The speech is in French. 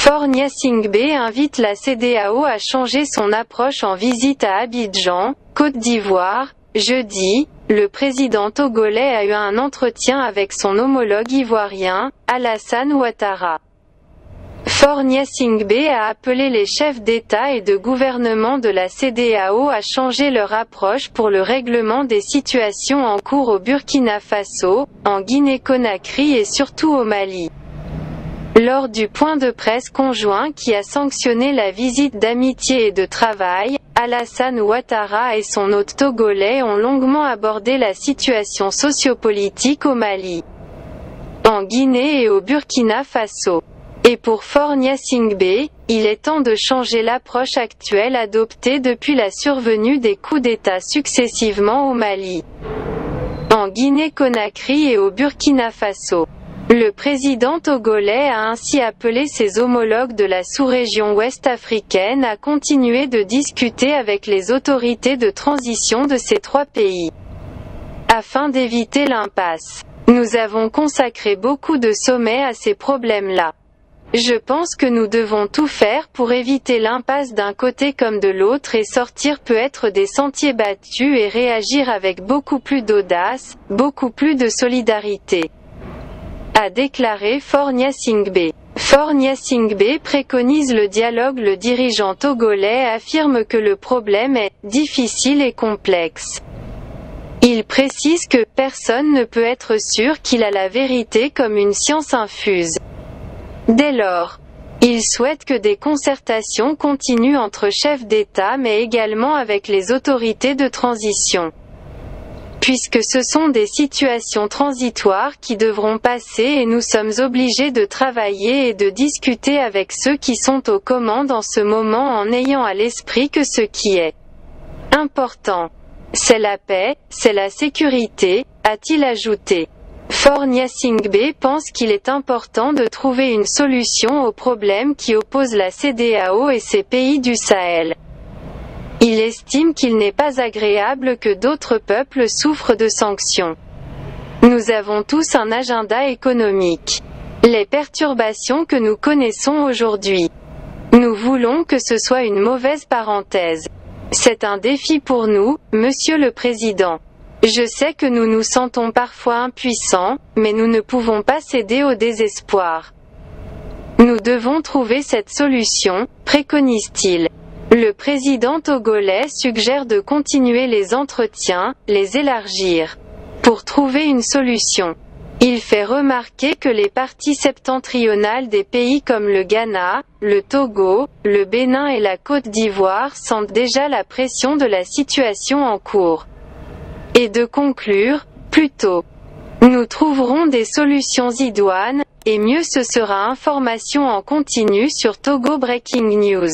Faure Gnassingbé invite la CEDEAO à changer son approche en visite à Abidjan, Côte d'Ivoire. Jeudi, le président togolais a eu un entretien avec son homologue ivoirien, Alassane Ouattara. Faure Gnassingbé a appelé les chefs d'État et de gouvernement de la CEDEAO à changer leur approche pour le règlement des situations en cours au Burkina Faso, en Guinée-Conakry et surtout au Mali. Lors du point de presse conjoint qui a sanctionné la visite d'amitié et de travail, Alassane Ouattara et son hôte togolais ont longuement abordé la situation sociopolitique au Mali, en Guinée et au Burkina Faso. Et pour Faure Gnassingbé, il est temps de changer l'approche actuelle adoptée depuis la survenue des coups d'État successivement au Mali, en Guinée-Conakry et au Burkina Faso. Le président togolais a ainsi appelé ses homologues de la sous-région ouest-africaine à continuer de discuter avec les autorités de transition de ces trois pays, afin d'éviter l'impasse. Nous avons consacré beaucoup de sommets à ces problèmes-là. Je pense que nous devons tout faire pour éviter l'impasse d'un côté comme de l'autre et sortir peut-être des sentiers battus et réagir avec beaucoup plus d'audace, beaucoup plus de solidarité, a déclaré Faure Gnassingbé. Faure Gnassingbé préconise le dialogue. Le dirigeant togolais affirme que le problème est « difficile et complexe ». Il précise que « personne ne peut être sûr qu'il a la vérité comme une science infuse ». Dès lors, il souhaite que des concertations continuent entre chefs d'État mais également avec les autorités de transition, puisque ce sont des situations transitoires qui devront passer et nous sommes obligés de travailler et de discuter avec ceux qui sont aux commandes en ce moment en ayant à l'esprit que ce qui est important, c'est la paix, c'est la sécurité, a-t-il ajouté. Faure Gnassingbé pense qu'il est important de trouver une solution aux problèmes qui opposent la CEDEAO et ses pays du Sahel. Il estime qu'il n'est pas agréable que d'autres peuples souffrent de sanctions. Nous avons tous un agenda économique. Les perturbations que nous connaissons aujourd'hui, nous voulons que ce soit une mauvaise parenthèse. C'est un défi pour nous, Monsieur le Président. Je sais que nous nous sentons parfois impuissants, mais nous ne pouvons pas céder au désespoir. Nous devons trouver cette solution, préconise-t-il. Le président togolais suggère de continuer les entretiens, les élargir, pour trouver une solution. Il fait remarquer que les parties septentrionales des pays comme le Ghana, le Togo, le Bénin et la Côte d'Ivoire sentent déjà la pression de la situation en cours. Et de conclure, plutôt, nous trouverons des solutions idoines, et mieux ce sera. Information en continu sur Togo Breaking News.